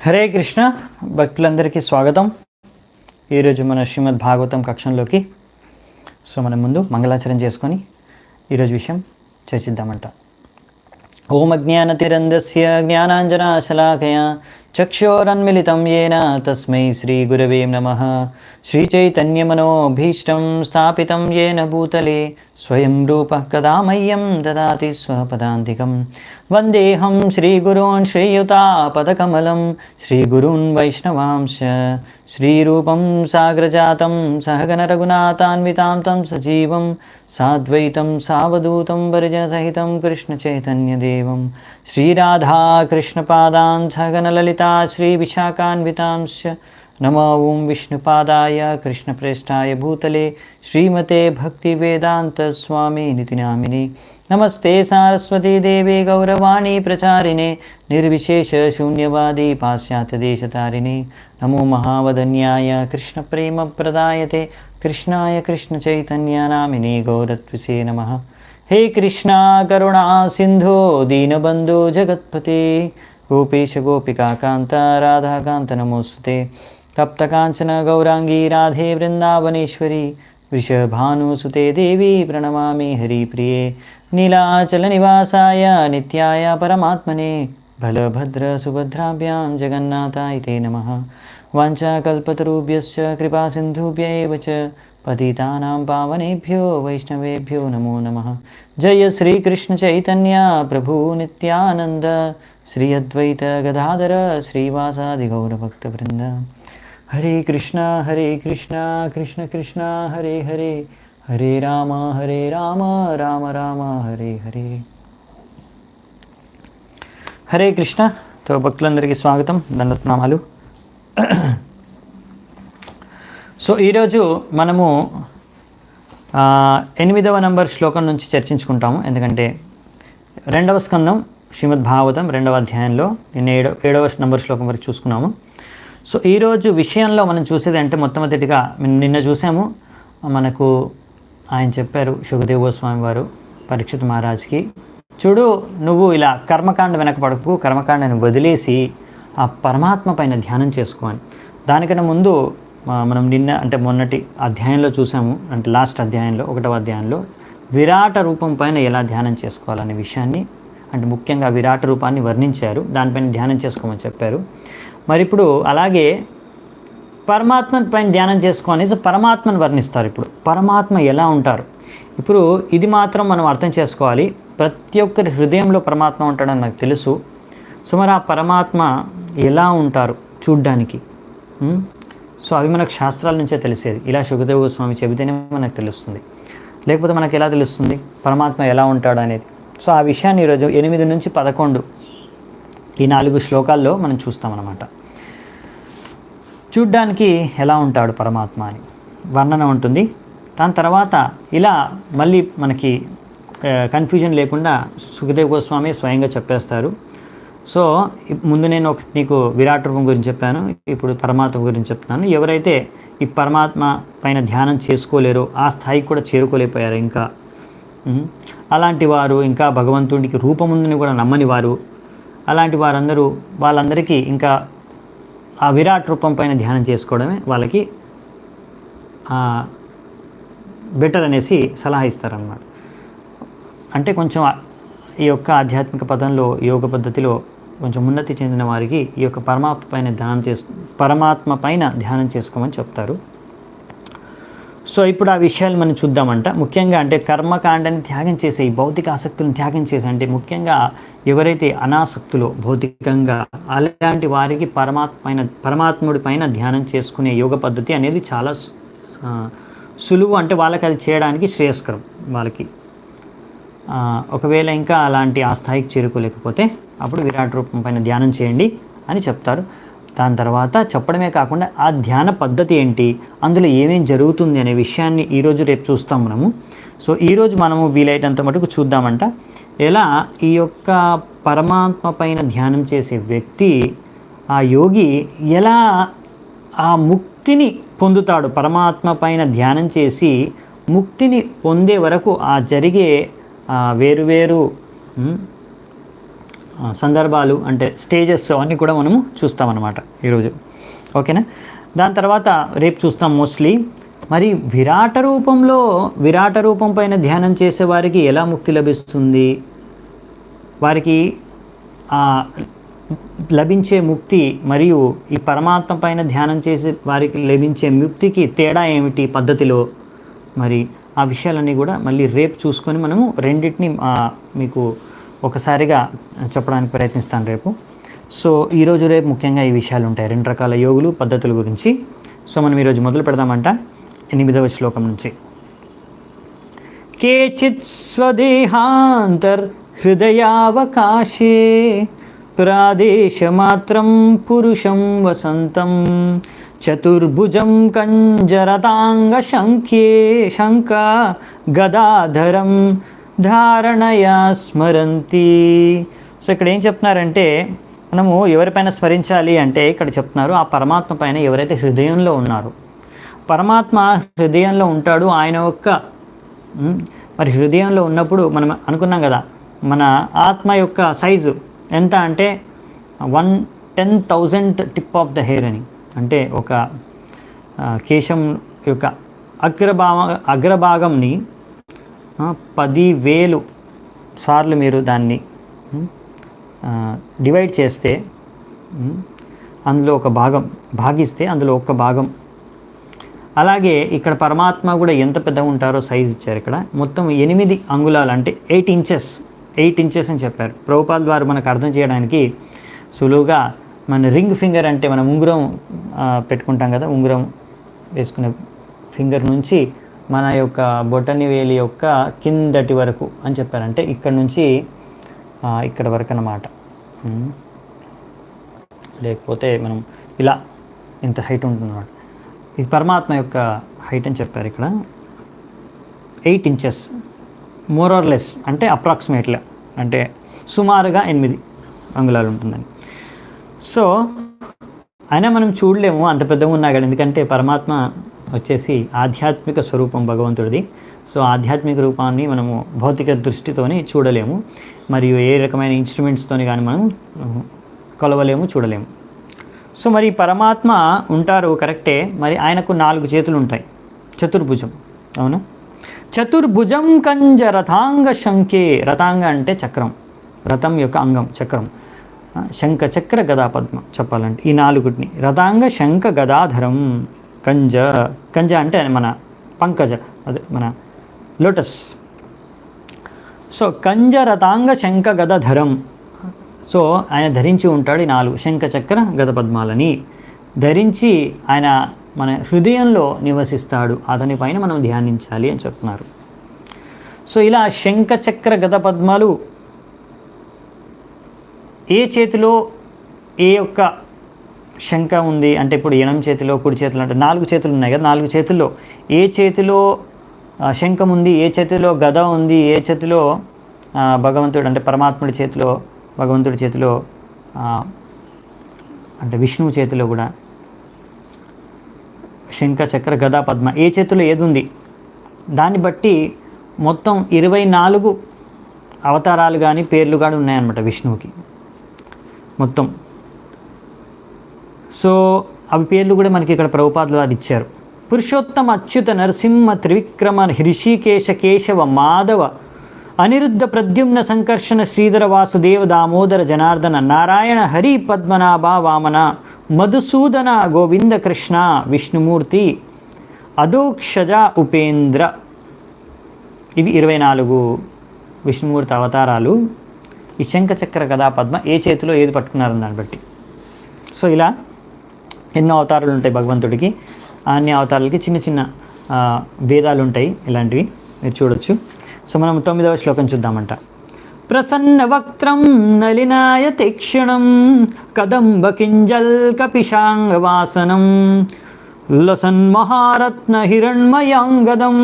హరే కృష్ణ భక్తులందరికీ స్వాగతం. ఈరోజు మన శ్రీమద్ భాగవతం కక్షంలోకి మనం ముందు మంగళాచరణ చేసుకొని ఈరోజు విషయం చర్చిద్దామంట. ఓం అజ్ఞానతిరంధస్య జ్ఞానాంజనాశలాకయా చక్షోరన్మిళితం యేన తస్మై శ్రీగురవే నమః. శ్రీచైతన్యమనోభీష్టం స్థాపితం యేన భూతలే స్వయం రూపః కదా మह्यं దదాతి స్వపదాంతికం. వందేహం శ్రీగురూన్ శ్రీయుతాపదకమలం శ్రీగురూన్ వైష్ణవాంశ శ్రీరూపం సాగ్రజాతం సహగణ రఘునాథాన్వితాం తం సజీవం సాద్వైతం సావధూతం పరిజనసహితం కృష్ణచైతన్యదేవం శ్రీరాధాకృష్ణపాదాన్ సహగణ లలితా శ్రీవిశాఖాన్వితాంశ. నమో ఓం విష్ణుపాదాయ కృష్ణప్రేష్ఠాయ భూతలే శ్రీమతే భక్తివేదాంత స్వామి నితి నామిని. నమస్తే సారస్వతీ దేవే గౌరవాణి ప్రచారిణే నిర్విశేష శూన్యవాది పాశ్చాత్యదేశతారిణే. నమో మహావదన్యాయ కృష్ణ ప్రేమ ప్రదాయతే కృష్ణాయ కృష్ణ చైతన్య నామినే గౌరత్విసే నమః. హే కృష్ణ కరుణా సింధో దీనబంధో జగత్పతే గోపేశ గోపికాకాంత రాధాకాంత నమోస్తుతే. తప్తకాంచన గౌరాంగీ రాధే వృందావనేశ్వరి వృషభానుసుతే దేవి ప్రణమామి హరిప్రియే. నీలాచల నివాసాయ నిత్యాయ పరమాత్మనే బలభద్ర సుభద్రాభ్యాం జగన్నాథాయ తే నమః. వాంఛాకల్పతరుభ్యశ్చ కృపా సింధుభ్య ఏవ చ పతితానాం పావనేభ్యో వైష్ణవేభ్యో నమో నమః. జయ శ్రీకృష్ణ చైతన్య ప్రభు నిత్యానంద శ్రీ అద్వైత గదాధర శ్రీవాసాది గౌరభక్తవృంద. హరే కృష్ణ కృష్ణ కృష్ణ హరే హరే హరే రామ రామ రామ హరే హరే. హరే కృష్ణ. తో భక్తులందరికీ స్వాగతం, దండప్రణామాలు. ఈరోజు మనము 8వ నంబర్ శ్లోకం నుంచి చర్చించుకుంటాము. ఎందుకంటే 2వ స్కందం శ్రీమద్ భాగవతం 2వ అధ్యాయంలో నిన్న 7వ నంబర్ శ్లోకం వరకు చూసుకున్నాము. ఈరోజు విషయంలో మనం చూసేది అంటే మొట్టమొదటిగా నిన్న చూసాము, మనకు ఆయన చెప్పారు సుఖదేవ గోస్వామి వారు పరీక్షిత్ మహారాజ్కి, చూడు నువ్వు ఇలా కర్మకాండ వెనకపడకు, కర్మకాండని వదిలేసి ఆ పరమాత్మ పైన ధ్యానం చేసుకో అని. దానికన్నా ముందు మనం నిన్న అంటే మొన్నటి అధ్యాయంలో చూసాము, అంటే లాస్ట్ అధ్యాయంలో 1వ అధ్యాయంలో విరాట రూపం పైన ఎలా ధ్యానం చేసుకోవాలనే విషయాన్ని, అంటే ముఖ్యంగా విరాట రూపాన్ని వర్ణించారు, దానిపైన ధ్యానం చేసుకోమని చెప్పారు. మరి ఇప్పుడు అలాగే పరమాత్మ పైన ధ్యానం చేసుకోనేసి పరమాత్మను వర్ణిస్తారు. ఇప్పుడు పరమాత్మ ఎలా ఉంటారు, ఇప్పుడు ఇది మాత్రం మనం అర్థం చేసుకోవాలి. ప్రతి ఒక్కరి హృదయంలో పరమాత్మ ఉంటాడని నాకు తెలుసు. మరి ఆ పరమాత్మ ఎలా ఉంటారు చూడ్డానికి, అవి మనకు శాస్త్రాల నుంచే తెలిసేది. ఇలా సుఖదేవ గోస్వామి చెబితేనే మనకు తెలుస్తుంది, లేకపోతే మనకు ఎలా తెలుస్తుంది పరమాత్మ ఎలా ఉంటాడు అనేది. ఆ విషయాన్ని ఈరోజు 8 నుంచి 11 ఈ 4 శ్లోకాల్లో మనం చూస్తామన్నమాట. చూడ్డానికి ఎలా ఉంటాడు పరమాత్మ అని వర్ణన ఉంటుంది. దాని తర్వాత ఇలా మళ్ళీ మనకి కన్ఫ్యూజన్ లేకుండా సుఖదేవ్ గోస్వామి స్వయంగా చెప్పేస్తారు. ముందు నేను నీకు విరాట్ రూపం గురించి చెప్పాను, ఇప్పుడు పరమాత్మ గురించి చెప్తాను. ఎవరైతే ఈ పరమాత్మ పైన ధ్యానం చేసుకోలేరో, ఆ స్థాయికి కూడా చేరుకోలేకపోయారు ఇంకా, అలాంటి వారు, ఇంకా భగవంతుడికి రూపముందని కూడా నమ్మని వారు, అలాంటి వాళ్ళందరికీ ఇంకా ఆ విరాట్ రూపం పైన ధ్యానం చేసుకోవడమే వాళ్ళకి బెటర్ అనేసి సలహా ఇస్తారన్నమాట. అంటే కొంచెం ఈ యొక్క ఆధ్యాత్మిక పదంలో, యోగ పద్ధతిలో కొంచెం ఉన్నతి చెందిన వారికి ఈ యొక్క పరమాత్మ పైన ధ్యానం చేసుకోమని చెప్తారు. ఇప్పుడు ఆ విషయాలు మనం చూద్దామంట. ముఖ్యంగా అంటే కర్మకాండని త్యాగం చేసే, ఈ భౌతిక ఆసక్తులను త్యాగం చేసే, అంటే ముఖ్యంగా ఎవరైతే అనాసక్తులో భౌతికంగా, అలాంటి వారికి పరమాత్ముడి పైన ధ్యానం చేసుకునే యోగ పద్ధతి అనేది చాలా సులువు. అంటే వాళ్ళకి అది చేయడానికి శ్రేయస్కరం వాళ్ళకి. ఒకవేళ ఇంకా అలాంటి ఆ స్థాయికి చేరుకోలేకపోతే అప్పుడు విరాట్ రూపం పైన ధ్యానం చేయండి అని చెప్తారు. దాని తర్వాత చెప్పడమే కాకుండా ఆ ధ్యాన పద్ధతి ఏంటి, అందులో ఏమేం జరుగుతుంది అనే విషయాన్ని ఈరోజు రేపు చూస్తాం మనము. ఈరోజు మనము వీలైనంత మటుకు చూద్దామంట, ఎలా ఈ యొక్క పరమాత్మ పైన ధ్యానం చేసే వ్యక్తి, ఆ యోగి ఎలా ఆ ముక్తిని పొందుతాడు. పరమాత్మ పైన ధ్యానం చేసి ముక్తిని పొందే వరకు ఆ జరిగే వేరువేరు సందర్భాలు అంటే స్టేజెస్ అవన్నీ కూడా మనము చూస్తామన్నమాట ఈరోజు. ఓకేనా? దాని తర్వాత రేపు చూస్తాం మోస్ట్లీ. మరి విరాట రూపం పైన ధ్యానం చేసే వారికి ఎలా ముక్తి లభిస్తుంది, వారికి లభించే ముక్తి మరియు ఈ పరమాత్మ పైన ధ్యానం చేసే వారికి లభించే ముక్తికి తేడా ఏమిటి పద్ధతిలో, మరి ఆ విషయాలన్నీ కూడా మళ్ళీ రేపు చూసుకొని మనము రెండింటిని మీకు ఒకసారిగా చెప్పడానికి ప్రయత్నిస్తాను రేపు. సో ఈరోజు రేపు ముఖ్యంగా ఈ విషయాలు ఉంటాయి, 2 రకాల యోగులు పద్ధతుల గురించి. సో మనం ఈరోజు మొదలు పెడదామంట 8వ శ్లోకం నుంచి. కేచిత్ స్వదేహాంతర్ హృదయావకాశే ప్రాదేశమాత్రం పురుషం వసంతం చతుర్భుజం కంజరతాంగ శంఖ గదాధరం ధారణయా స్మరంతి. సో ఇక్కడ ఏం చెప్తున్నారంటే, మనము ఎవరిపైన స్మరించాలి అంటే ఇక్కడ చెప్తున్నారు ఆ పరమాత్మ పైన ఎవరైతే హృదయంలో ఉన్నారో. పరమాత్మ హృదయంలో ఉంటాడు. ఆయన యొక్క మరి హృదయంలో ఉన్నప్పుడు మనం అనుకున్నాం కదా, మన ఆత్మ యొక్క సైజు ఎంత అంటే 110,000 టిప్ ఆఫ్ ద హెయిర్ అని. అంటే ఒక కేశం యొక్క అగ్రభాగంని 10,000 సార్లు మీరు దాన్ని డివైడ్ చేస్తే, అందులో ఒక భాగం భాగిస్తే అందులో ఒక భాగం. అలాగే ఇక్కడ పరమాత్మ కూడా ఎంత పెద్దగా ఉంటారో సైజ్ ఇచ్చారు. ఇక్కడ మొత్తం 8 అంగుళాలు అంటే 8 ఇంచెస్ అని చెప్పారు. ప్రభుపాద వారు మనకు అర్థం చేయడానికి సులువుగా మన రింగ్ ఫింగర్ అంటే మనం ఉంగరం పెట్టుకుంటాం కదా, ఉంగరం వేసుకునే ఫింగర్ నుంచి మన యొక్క బొటని వేలి యొక్క కిందటి వరకు అని చెప్పారంటే ఇక్కడ నుంచి ఇక్కడ వరకు అన్నమాట. లేకపోతే మనం ఇలా ఇంత హైట్ ఉంటుందన్నమాట. ఇది పరమాత్మ యొక్క హైట్ అని చెప్పారు. ఇక్కడ 8 ఇంచెస్ మోర్ ఆర్ లెస్ అంటే అప్రాక్సిమేట్గా అంటే సుమారుగా 8 అంగుళాలు ఉంటుందని. సో అయినా మనం చూడలేము అంత పెద్దగా ఉన్నా కానీ, ఎందుకంటే పరమాత్మ వచ్చేసి ఆధ్యాత్మిక స్వరూపం భగవంతుడిది. సో ఆధ్యాత్మిక రూపాన్ని మనము భౌతిక దృష్టితోని చూడలేము, మరియు ఏ రకమైన ఇన్స్ట్రుమెంట్స్తోని కానీ మనం కొలవలేము, చూడలేము. సో మరి పరమాత్మ ఉంటారు కరెక్టే, మరి ఆయనకు 4 చేతులు ఉంటాయి, చతుర్భుజం. అవునా? చతుర్భుజం కంజ రథాంగ శంఖే. రథాంగ అంటే చక్రం, రథం యొక్క అంగం చక్రం. శంఖ చక్ర గదా పద్మ చెప్పాలంటే ఈ 4టిని రథాంగ శంఖ గదాధరం కంజ అంటే మన పంకజ, అదే మన లోటస్. సో కంజ రథాంగ శంఖ గదధరం. సో ఆయన ధరించి ఉంటాడు ఈ 4 శంఖ చక్ర గద పద్మాలని ధరించి ఆయన మన హృదయంలో నివసిస్తాడు. అతని పైన మనం ధ్యానించాలి అని చెప్తున్నారు. సో ఇలా శంఖ చక్ర గద పద్మాలు ఏ చేతిలో ఏ యొక్క శంఖ ఉంది అంటే, ఇప్పుడు ఎడమ చేతిలో కుడి చేతిలో అంటే 4 చేతులు ఉన్నాయి కదా, 4 చేతుల్లో ఏ చేతిలో శంఖం ఉంది, ఏ చేతిలో గద ఉంది, ఏ చేతిలో భగవంతుడు అంటే పరమాత్ముడి చేతిలో, భగవంతుడి చేతిలో అంటే విష్ణువు చేతిలో కూడా శంఖ చక్ర గదా పద్మ ఏ చేతిలో ఏది ఉంది దాన్ని బట్టి మొత్తం 24 అవతారాలు కానీ పేర్లు కానీ ఉన్నాయన్నమాట విష్ణువుకి మొత్తం. సో అవి పేర్లు కూడా మనకి ఇక్కడ ప్రభుపాదులు వారు ఇచ్చారు. పురుషోత్తమ అచ్యుత నరసింహ త్రివిక్రమ హృషికేశ కేశవ మాధవ అనిరుద్ధ ప్రద్యుమ్న సంకర్షణ శ్రీధర వాసుదేవ దామోదర జనార్దన నారాయణ హరి పద్మనాభ వామన మధుసూదన గోవింద కృష్ణ విష్ణుమూర్తి అదోక్షజ ఉపేంద్ర. ఇవి 24 విష్ణుమూర్తి అవతారాలు. ఈ శంఖచక్ర గదా పద్మ ఏ చేతిలో ఏది పట్టుకున్నారని దాన్ని బట్టి. సో ఇలా ఎన్నో అవతారాలు ఉంటాయి భగవంతుడికి. అన్ని అవతారాలకి చిన్న చిన్న భేదాలు ఉంటాయి, ఇలాంటివి మీరు చూడొచ్చు. సో మనం 9వ శ్లోకం చూద్దామంట. ప్రసన్న వక్త్రం నలినాయ తీక్షణం కదంబ కింజల్ కపిశాంగవాసనం లసన్ మహారత్న హిరణ్మయాంగదం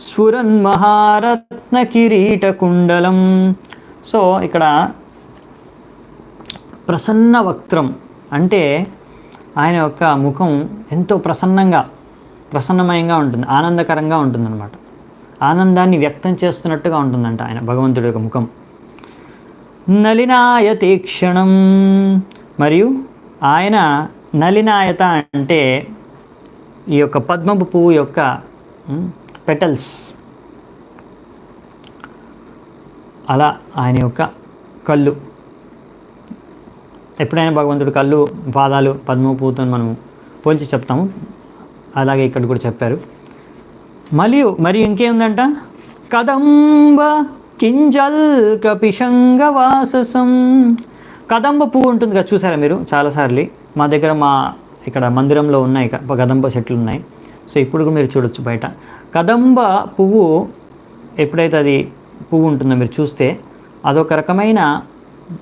స్ఫురన్ మహారత్న కిరీట కుండలం. సో ఇక్కడ ప్రసన్న వక్త్రం అంటే ఆయన యొక్క ముఖం ఎంతో ప్రసన్నమయంగా ఉంటుంది, ఆనందకరంగా ఉంటుందన్నమాట. ఆనందాన్ని వ్యక్తం చేస్తున్నట్టుగా ఉంటుందంట ఆయన భగవంతుడి యొక్క ముఖం. నలినాయ తీక్షణం. మరియు ఆయన నలినాయత అంటే ఈ యొక్క పద్మపు పువ్వు యొక్క పెటల్స్, అలా ఆయన యొక్క కళ్ళు. ఎప్పుడైనా భగవంతుడు కళ్ళు పాదాలు పద్మపు పువ్వుతో మనం పోల్చి చెప్తాము, అలాగే ఇక్కడ కూడా చెప్పారు. మరియు ఇంకేముందంట, కదంబ కింజల్ కపిషంగ వాససం. కదంబ పువ్వు ఉంటుంది కదా, చూసారా మీరు చాలాసార్లు. మా దగ్గర ఇక్కడ మందిరంలో ఉన్నాయి కదంబ చెట్లు ఉన్నాయి. సో ఇప్పుడు కూడా మీరు చూడొచ్చు బయట. కదంబ పువ్వు ఎప్పుడైతే అది పువ్వు ఉంటుందో మీరు చూస్తే అదొక రకమైన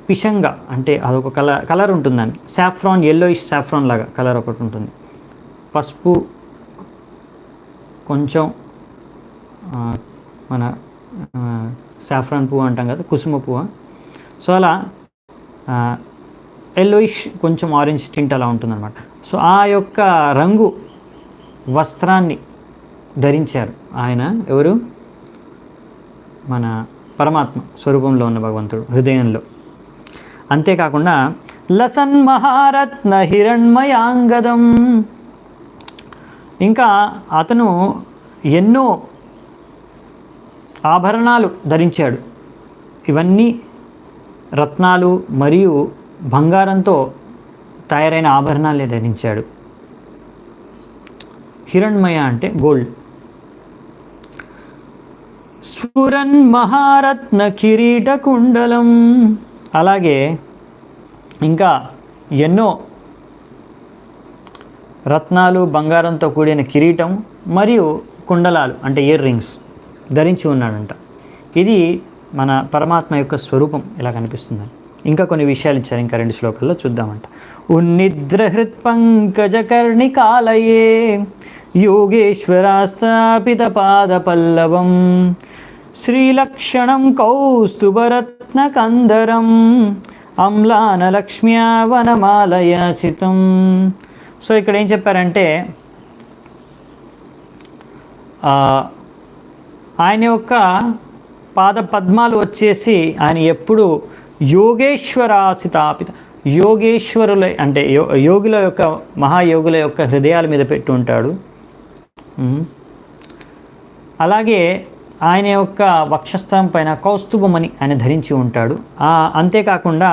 పిషంగ, అంటే అదొక కలర్ ఉంటుందండి. సాఫ్రాన్, ఎల్లోయిష్ సాఫ్రాన్ లాగా కలర్ ఒకటి ఉంటుంది. పసుపు కొంచెం మన సాఫ్రాన్ పువ్వు అంటాం కదా, కుసుమ పువ్వు. సో అలా ఎల్లోయిష్ కొంచెం ఆరెంజ్ టింట్ అలా ఉంటుందన్నమాట. సో ఆ యొక్క రంగు వస్త్రాన్ని ధరించారు ఆయన. ఎవరు? మన పరమాత్మ స్వరూపంలో ఉన్న భగవంతుడు హృదయంలో. అంతేకాకుండా లసన్ మహారత్న హిరణ్మయాంగదం. ఇంకా అతను ఎన్నో ఆభరణాలు ధరించాడు. ఇవన్నీ రత్నాలు మరియు బంగారంతో తయారైన ఆభరణాలే ధరించాడు. హిరణ్మయ అంటే గోల్డ్. స్ఫురన్ మహారత్న కిరీట కుండలం. అలాగే ఇంకా ఎన్నో రత్నాలు బంగారంతో కూడిన కిరీటం మరియు కుండలాలు అంటే ఇయర్ రింగ్స్ ధరించి ఉన్నాడంట. ఇది మన పరమాత్మ యొక్క స్వరూపం ఇలా కనిపిస్తుంది. ఇంకా కొన్ని విషయాలు ఇచ్చారు, ఇంకా 2 శ్లోకాల్లో చూద్దామంట. ఉన్నిద్రహృత్ పంకజ కర్ణికాలయే యోగేశ్వరాస్థాపిత పాద పల్లవం శ్రీలక్షణం కౌస్తుభరత్న కందరం అమ్లాన లక్ష్మ్యా వనమాలయాచితం. సో ఇక్కడ ఏం చెప్పారంటే ఆయన యొక్క పాద పద్మాలు వచ్చేసి ఆయన ఎప్పుడు యోగేశ్వరాసితాపిత, యోగేశ్వరుల అంటే యోగుల యొక్క మహాయోగుల యొక్క హృదయాల మీద పెట్టి ఉంటాడు. అలాగే ఆయన యొక్క వక్షస్థలం పైన కౌస్తుభమని ఆయన ధరించి ఉంటాడు. అంతేకాకుండా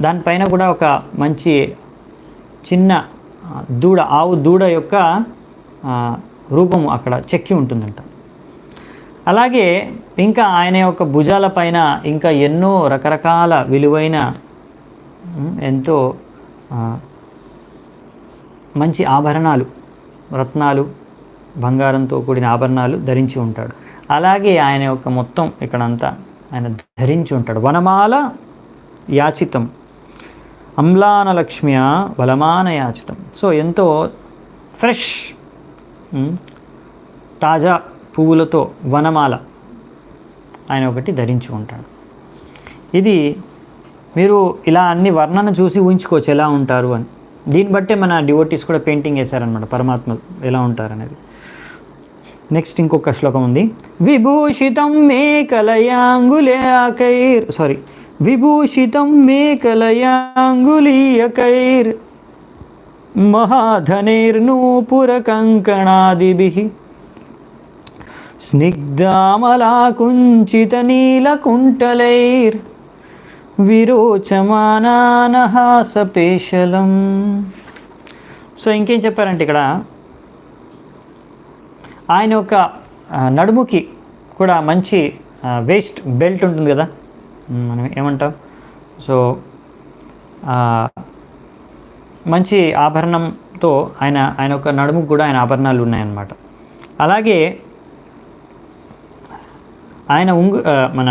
దానిపైన కూడా ఒక మంచి చిన్న దూడ, ఆవు దూడ యొక్క రూపము అక్కడ చెక్కి ఉంటుందంట. అలాగే ఇంకా ఆయన యొక్క భుజాల పైన ఇంకా ఎన్నో రకరకాల విలువైన ఎంతో మంచి ఆభరణాలు, రత్నాలు, బంగారంతో కూడిన ఆభరణాలు ధరించి ఉంటాడు. అలాగే ఆయన యొక్క మొత్తం ఇక్కడంతా ఆయన ధరించి ఉంటాడు. వనమాల యాచితం అమ్లాన లక్ష్మ్య వలమాన యాచితం. సో ఎంతో ఫ్రెష్ తాజా పువ్వులతో వనమాల ఆయన ఒకటి ధరించి ఉంటాడు. ఇది మీరు ఇలా అన్ని వర్ణన చూసి ఊహించుకోవచ్చు ఎలా ఉంటారు అని. దీన్ని బట్టే మన డివోటీస్ కూడా పెయింటింగ్ వేశారనమాట పరమాత్మ ఎలా ఉంటారనేది. నెక్స్ట్ ఇంకొక శ్లోకం ఉంది. విభూషితం విభూషితం మేకలయాంగులీయకైర్ మహాధనైర్నూపుర కంకణాదిభిః స్నిగ్ధామలాకుంచిత నీలకుంటలైర్ విరోచమానానహాసపేశలం. సో ఇంకేం చెప్పారంటే ఇక్కడ ఆయన యొక్క నడుముకి కూడా మంచి వేస్ట్ బెల్ట్ ఉంటుంది కదా, మనం ఏమంటాం. సో మంచి ఆభరణంతో ఆయన యొక్క నడుముకు కూడా ఆయన ఆభరణాలు ఉన్నాయన్నమాట. అలాగే ఆయన మన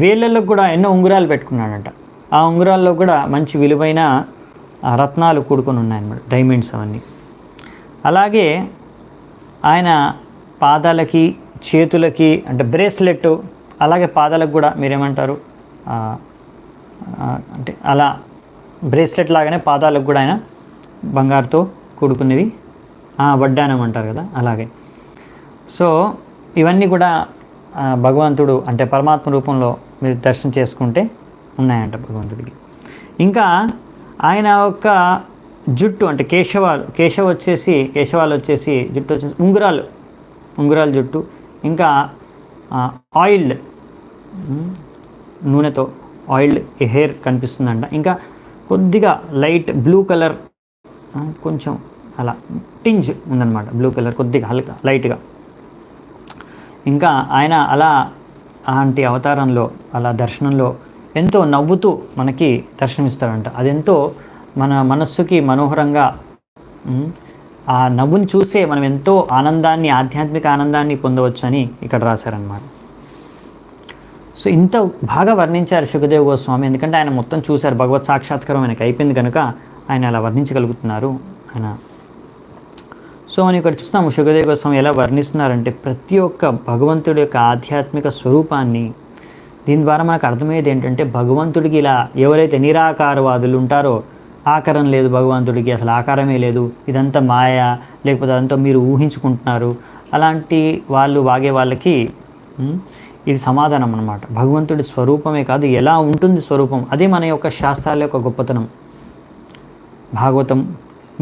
వేళ్ళల్లో కూడా ఎన్నో ఉంగరాలు పెట్టుకున్నాడంట. ఆ ఉంగరాల్లో కూడా మంచి విలువైన రత్నాలు కూడుకొని ఉన్నాయన్నమాట, డైమండ్స్ అవన్నీ. అలాగే ఆయన పాదాలకి చేతులకి అంటే బ్రేస్లెట్, అలాగే పాదాలకు కూడా మీరేమంటారు అంటే అలా బ్రేస్లెట్ లాగానే పాదాలకు కూడా ఆయన బంగారుతో కూడుకున్నవి వడ్డానం అంటారు కదా, అలాగే. సో ఇవన్నీ కూడా భగవంతుడు అంటే పరమాత్మ రూపంలో మీరు దర్శనం చేసుకుంటే ఉన్నాయంట భగవంతుడికి. ఇంకా ఆయన యొక్క జుట్టు అంటే కేశవాలు వచ్చేసి జుట్టు వచ్చేసి ఉంగరాలు జుట్టు. ఇంకా ఆయిల్డ్ నూనెతో ఆయిల్డ్ హెయిర్ కనిపిస్తుందంట. ఇంకా కొద్దిగా లైట్ బ్లూ కలర్, కొంచెం అలా టింజ్ ఉందన్నమాట, బ్లూ కలర్ కొద్దిగా హల్కా లైట్గా. ఇంకా ఆయన అలా అలాంటి అవతారంలో అలా దర్శనంలో ఎంతో నవ్వుతూ మనకి దర్శనమిస్తాడంట. అదెంతో మన మనస్సుకి మనోహరంగా, ఆ నవ్వుని చూసే మనం ఎంతో ఆనందాన్ని, ఆధ్యాత్మిక ఆనందాన్ని పొందవచ్చు అని ఇక్కడ రాశారనమాట. సో ఇంత బాగా వర్ణించారు సుఖదేవ్ గోస్వామి, ఎందుకంటే ఆయన మొత్తం చూశారు, భగవత్ సాక్షాత్కారం ఆయనకి అయిపోయింది కనుక ఆయన అలా వర్ణించగలుగుతున్నారు ఆయన. సో మనం ఇక్కడ చూస్తాము సుఖదేవ్ గోస్వామి ఎలా వర్ణిస్తున్నారంటే ప్రతి ఒక్క భగవంతుడి యొక్క ఆధ్యాత్మిక స్వరూపాన్ని. దీని ద్వారా మనకు అర్థమయ్యేది ఏంటంటే భగవంతుడికి ఇలా ఎవరైతే నిరాకారవాదులు ఉంటారో, ఆకారం లేదు భగవంతుడికి, అసలు ఆకారమే లేదు, ఇదంతా మాయ, లేకపోతే అదంతా మీరు ఊహించుకుంటున్నారు, అలాంటి వాళ్ళు వాగే వాళ్ళకి ఇది సమాధానం అన్నమాట. భగవంతుడి స్వరూపమే కాదు, ఎలా ఉంటుంది స్వరూపం, అదే మన యొక్క శాస్త్రాల యొక్క గొప్పతనం. భాగవతం,